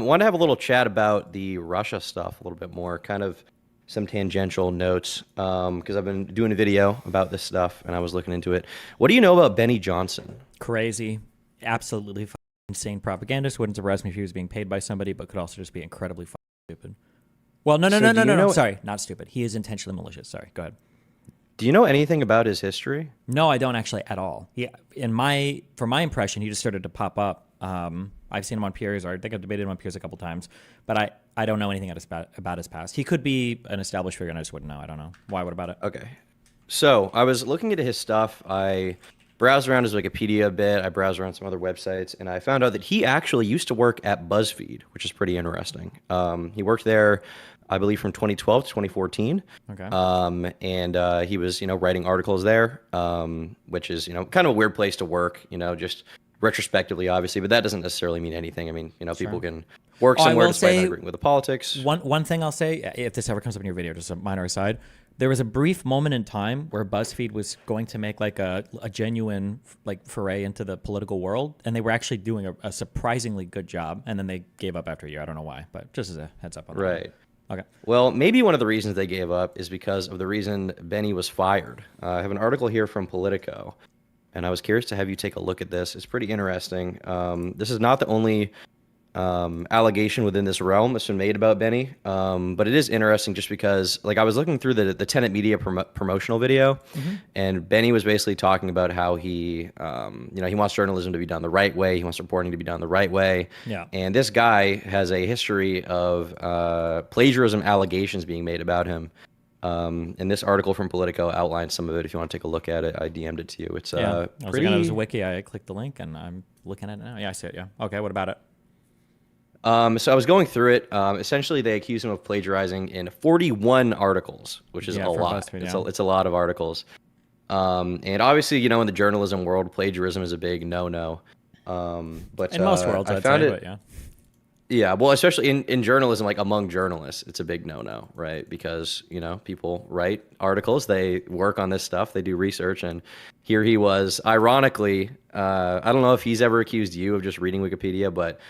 I want to have a little chat about the Russia stuff a little bit more, kind of some tangential notes, because I've been doing a video about this stuff and I was looking into it. What do you know about Benny Johnson? Crazy, absolutely insane propagandist. Wouldn't surprise me if he was being paid by somebody, but could also just be incredibly stupid. Well, no, no, So no, do no, you no, no. know Sorry, not stupid. He is intentionally malicious. Sorry, go ahead. do you know anything about his history? No, I don't actually at all. From my impression, he just started to pop up. I've seen him on peers, or I think I've debated him on peers a couple times, but I don't know anything about his past. He could be an established figure, and I just wouldn't know. I don't know why. What about it? Okay. So I was looking into his stuff. I browsed around his Wikipedia a bit. I browsed around some other websites, and I found out that he actually used to work at BuzzFeed, which is pretty interesting. He worked there, I believe, from 2012 to 2014. Okay, And he was, writing articles there, which is, kind of a weird place to work, just retrospectively, obviously, but that doesn't necessarily mean anything. I mean, people sure. can work Oh, I somewhere will despite not say agreeing with the politics. one thing I'll say, if this ever comes up in your video, just a minor aside, there was a brief moment in time where BuzzFeed was going to make like a genuine like foray into the political world, and they were actually doing a surprisingly good job, and then they gave up after a year. I don't know why, but just as a heads up on that one. Right. Okay. Well, maybe one of the reasons they gave up is because of the reason Benny was fired. I have an article here from Politico, and I was curious to have you take a look at this. It's pretty interesting. This is not the only allegation within this realm that's been made about Benny, but it is interesting just because, like, I was looking through the Tenet Media promotional video, Mm-hmm. and Benny was basically talking about how he wants journalism to be done the right way. He wants reporting to be done the right way. Yeah. And this guy has a history of plagiarism allegations being made about him. And this article from Politico outlines some of it. If you want to take a look at it, I DM'd it to you. It's Yeah. I was looking at his pretty. wiki. I clicked the link, and I'm looking at it now. Yeah, I see it. Yeah. Okay. What about it? So I was going through it. Essentially, they accuse him of plagiarizing in 41 articles, which is a Yeah, for lot. BuzzFeed. It's Yeah. a lot of articles. And obviously, in the journalism world, plagiarism is a big no-no. But In most worlds, I I'd found say, it. but yeah. Yeah, well, especially in journalism, like among journalists, it's a big no-no, right? Because, people write articles, they work on this stuff, they do research, and here he was, ironically, I don't know if he's ever accused you of just reading Wikipedia, but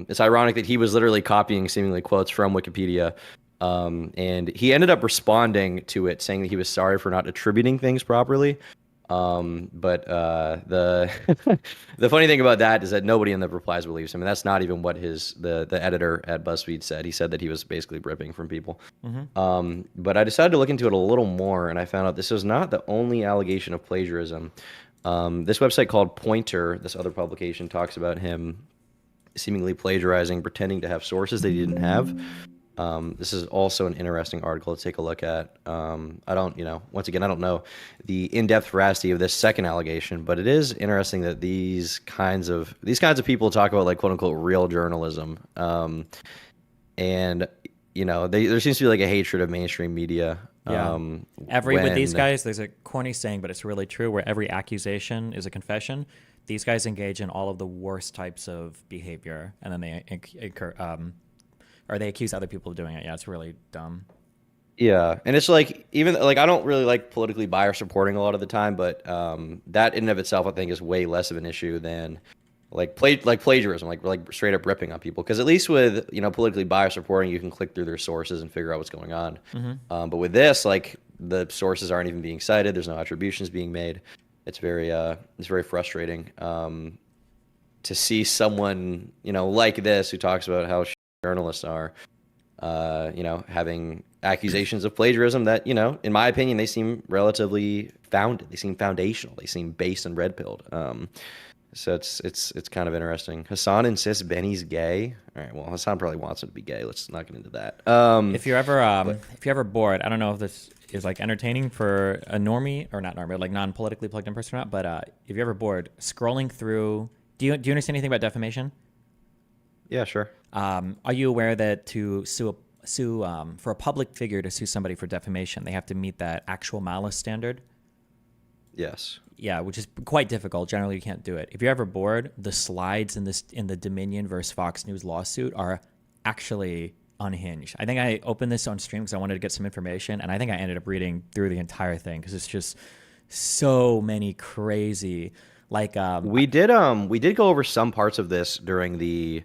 it's ironic that he was literally copying seemingly quotes from Wikipedia, and he ended up responding to it, saying that he was sorry for not attributing things properly. But the the funny thing about that is that nobody in the replies believes him, and that's not even what the editor at BuzzFeed said. He said that he was basically ripping from people. Mm-hmm. But I decided to look into it a little more, and I found out this is not the only allegation of plagiarism. This website called Pointer, this other publication, talks about him seemingly plagiarizing, pretending to have sources that he didn't have. This is also an interesting article to take a look at. I don't, once again, I don't know the in-depth veracity of this second allegation, but it is interesting that these kinds of people talk about, like, quote unquote real journalism. And there seems to be like a hatred of mainstream media. Yeah. With these When guys, there's a corny saying, but it's really true, where every accusation is a confession. These guys engage in all of the worst types of behavior, and then they incur, or they accuse other people of doing it. Yeah, it's really dumb. Yeah, and it's like, even like, I don't really like politically biased reporting a lot of the time, but that in and of itself, I think, is way less of an issue than like plagiarism, like straight up ripping on people. Because at least with politically biased reporting, you can click through their sources and figure out what's going on. Mm-hmm. But with this, like, the sources aren't even being cited. There's no attributions being made. It's very frustrating to see someone like this, who talks about how journalists are, having accusations of plagiarism that, in my opinion, they seem relatively founded. They seem foundational. They seem based and red pilled. So it's kind of interesting. Hassan insists Benny's gay. All right, well, Hassan probably wants him to be gay. Let's not get into that. If you're ever bored, I don't know if this is like entertaining for a normie or not normie, like non-politically plugged in person or not, but if you're ever bored, scrolling through, do you understand anything about defamation? Yeah, sure. Are you aware that to sue for a public figure to sue somebody for defamation, they have to meet that actual malice standard? Yes. Yeah, which is quite difficult. Generally, you can't do it. If you're ever bored, the slides in the Dominion versus Fox News lawsuit are actually unhinged. I think I opened this on stream because I wanted to get some information, and I think I ended up reading through the entire thing because it's just so many crazy, like We did go over some parts of this during the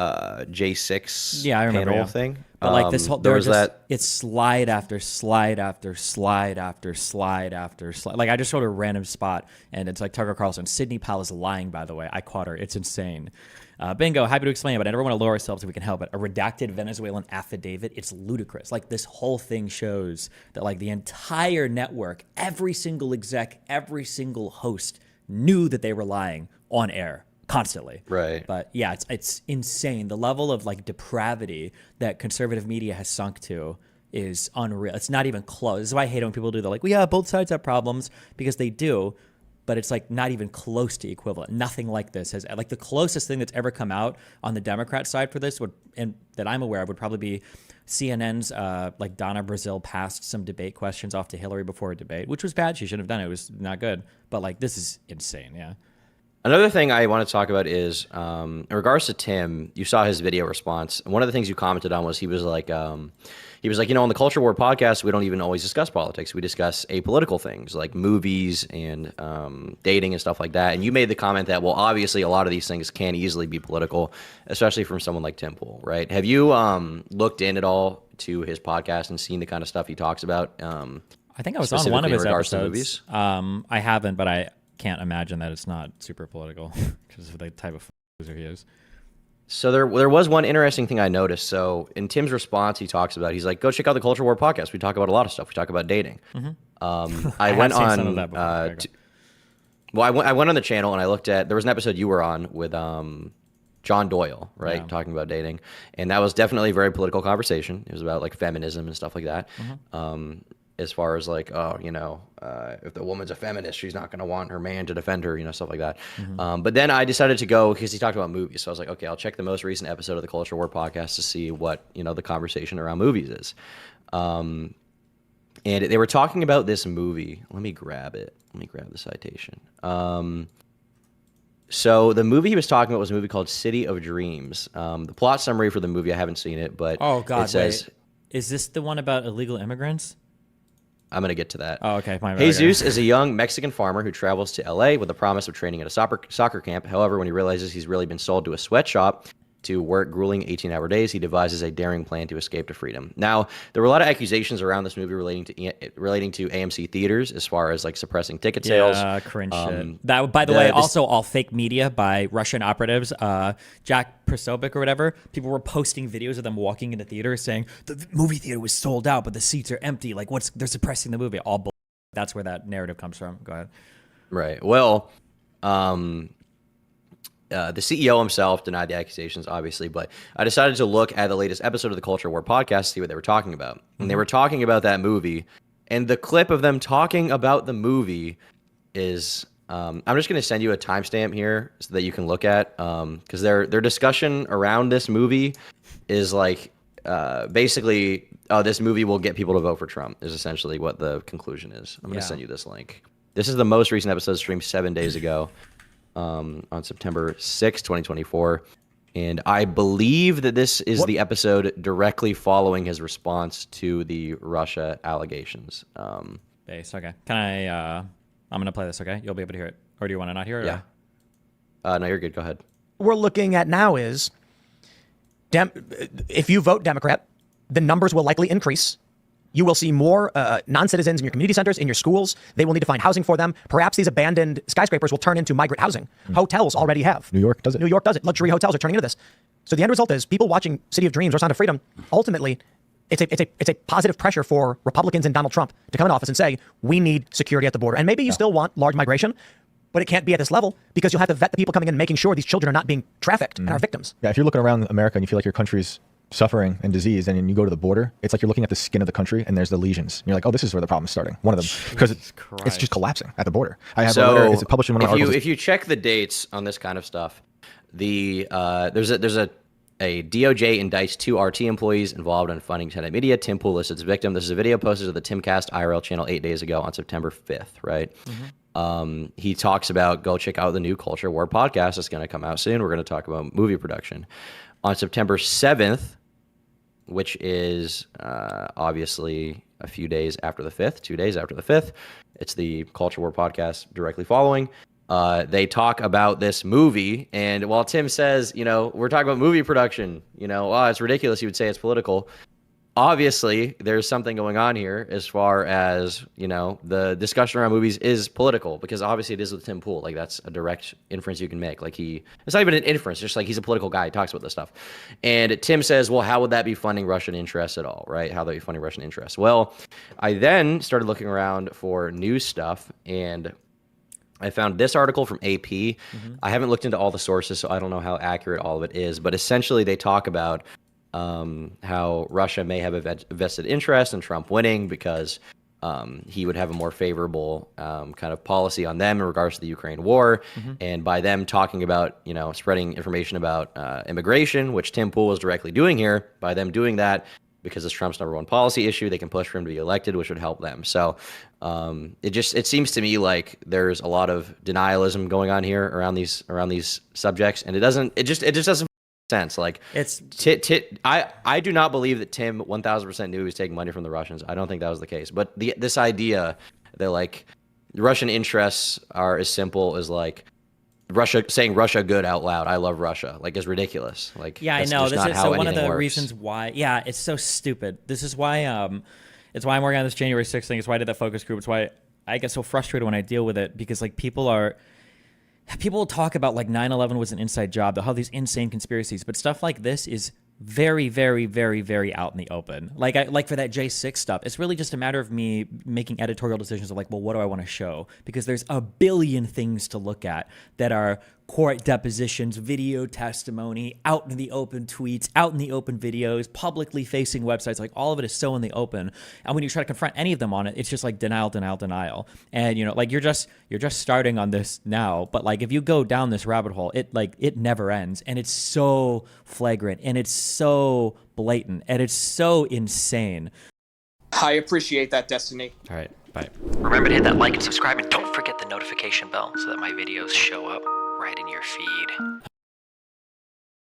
J6 Yeah, I remember, panel yeah. thing. But like this whole, There there was just that. it's slide after slide after slide after slide after slide. Like I just showed a random spot, and it's like Tucker Carlson. Sydney Powell is lying, by the way. I caught her. It's insane. Bingo. Happy to explain it, but I never want to lower ourselves if we can help it. A redacted Venezuelan affidavit. It's ludicrous. Like this whole thing shows that like the entire network, every single exec, every single host knew that they were lying on air constantly. Right. But yeah, it's insane. The level of like depravity that conservative media has sunk to is unreal. It's not even close. This is why I hate it when people do. They're like, well, yeah, both sides have problems, because they do, but it's like not even close to equivalent. Nothing like this has, like, the closest thing that's ever come out on the Democrat side for this would, and that I'm aware of, would probably be CNN's like Donna Brazile passed some debate questions off to Hillary before a debate, which was bad. She shouldn't have done it. It was not good. But like, this is insane. Yeah. Another thing I want to talk about is in regards to Tim. You saw his video response, and one of the things you commented on was he was like, on the Culture War podcast, we don't even always discuss politics. We discuss apolitical things like movies and dating and stuff like that. And you made the comment that, well, obviously a lot of these things can easily be political, especially from someone like Tim Pool, right? Have you looked in at all to his podcast and seen the kind of stuff he talks about? I think I was on one of specifically in his regards to episodes. movies? I haven't, but I can't imagine that it's not super political because of the type of loser he is. So there was one interesting thing I noticed. So in Tim's response, he's like, go check out the Culture War podcast. We talk about a lot of stuff. We talk about dating. I went have seen on, some of that before. Okay, go. well, I went on the channel and I looked at, there was an episode you were on with John Doyle, right? Yeah. Talking about dating. And that was definitely a very political conversation. It was about like feminism and stuff like that. As far as like, if the woman's a feminist, she's not going to want her man to defend her, stuff like that. But then I decided to go because he talked about movies. So I was like, okay, I'll check the most recent episode of the Culture War podcast to see what, the conversation around movies is. And they were talking about this movie. Let me grab it. Let me grab the citation. So the movie he was talking about was a movie called City of Dreams. The plot summary for the movie, I haven't seen it, but Oh God, it says, wait. Is this the one about illegal immigrants? I'm going to get to that. Oh, okay. Fine. Jesus is a young Mexican farmer who travels to LA with the promise of training at a soccer camp. However, when he realizes he's really been sold to a sweatshop to work grueling 18-hour days, he devises a daring plan to escape to freedom. Now, there were a lot of accusations around this movie relating to AMC theaters as far as like suppressing ticket sales. Yeah, cringe shit. That, by the way, also all fake media by Russian operatives. Jack Prosovic or whatever. People were posting videos of them walking into theaters saying the movie theater was sold out, but the seats are empty. Like, they're suppressing the movie. All bull. That's where that narrative comes from. Go ahead. Right. Well, the CEO himself denied the accusations, obviously, but I decided to look at the latest episode of the Culture War podcast to see what they were talking about. And they were talking about that movie, and the clip of them talking about the movie is, I'm just going to send you a timestamp here so that you can look at, because their discussion around this movie is like, basically, this movie will get people to vote for Trump, is essentially what the conclusion is. I'm going to send you this link. This is the most recent episode streamed 7 days ago. On September 6, 2024. And I believe that this is the episode directly following his response to the Russia allegations. Base. Okay. Can I, I'm going to play this, okay? You'll be able to hear it. Or do you want to not hear it? Yeah. No, you're good. Go ahead. What we're looking at now is if you vote Democrat, the numbers will likely increase. You will see more non-citizens in your community centers, in your schools. They will need to find housing for them. Perhaps these abandoned skyscrapers will turn into migrant housing. Hotels already have. New York does it. New York does it. Luxury hotels are turning into this. So the end result is people watching City of Dreams or Sound of Freedom, ultimately, it's a positive pressure for Republicans and Donald Trump to come in office and say, we need security at the border. And maybe you still want large migration, but it can't be at this level because you'll have to vet the people coming in and making sure these children are not being trafficked and are victims. Yeah, if you're looking around America and you feel like your country's suffering and disease, and you go to the border, it's like you're looking at the skin of the country and there's the lesions. And you're like, oh, this is where the problem's starting. One of them, because it's just collapsing at the border. I have a letter, it's published in one of my articles. If you check the dates on this kind of stuff, there's a DOJ indicts 2 RT employees involved in funding Tenet Media. Tim Pool lists its victim. This is a video posted to the Timcast IRL channel 8 days ago on September 5th, right? He talks about, go check out the new Culture War podcast that's going to come out soon. We're going to talk about movie production. On September 7th, which is obviously a few days after the 5th, 2 days after the 5th. It's the Culture War podcast directly following. they talk about this movie. And while Tim says, you know, we're talking about movie production, you know, oh, it's ridiculous. You would say it's political. Obviously, there's something going on here as far as, you know, the discussion around movies is political, because obviously it is with Tim Pool. Like, that's a direct inference you can make. Like, it's not even an inference, just like he's a political guy. He talks about this stuff. And Tim says, well, how would that be funding Russian interests at all, right? How would that be funding Russian interests? Well, I then started looking around for news stuff, and I found this article from AP. I haven't looked into all the sources, so I don't know how accurate all of it is. But essentially, they talk about how Russia may have a vested interest in Trump winning because he would have a more favorable kind of policy on them in regards to the Ukraine war. And by them talking about, you know, spreading information about immigration, which Tim Pool is directly doing here, by them doing that, because it's Trump's #1 policy issue, they can push for him to be elected, which would help them. So it seems to me like there's a lot of denialism going on here around these subjects, and it just doesn't sense. Like, It's I do not believe that Tim 1000% knew he was taking money from the Russians. I don't think that was the case. But this idea that, like, Russian interests are as simple as, like, Russia saying Russia good out loud, I love Russia, like, is ridiculous. Like, yeah, I that's know. just This not is how so one of anything the works. reasons why. Yeah, it's so stupid. This is why. It's why I'm working on this January 6th thing. It's why I did that focus group. It's why I get so frustrated when I deal with it, because, like, people will talk about, like, 9/11 was an inside job. They'll have these insane conspiracies, but stuff like this is very, very, very, very out in the open. Like for that J6 stuff, it's really just a matter of me making editorial decisions of, like, well, what do I want to show? Because there's a billion things to look at that are court depositions, video testimony, out in the open tweets, out in the open videos, publicly facing websites. Like, all of it is so in the open. And when you try to confront any of them on it, it's just like denial, denial, denial. And, you know, like, you're just starting on this now, but, like, if you go down this rabbit hole, it never ends. And it's so flagrant, and it's so blatant, and it's so insane. I appreciate that, Destiny. All right, bye. Remember to hit that like and subscribe, and don't forget the notification bell so that my videos show up right in your feed.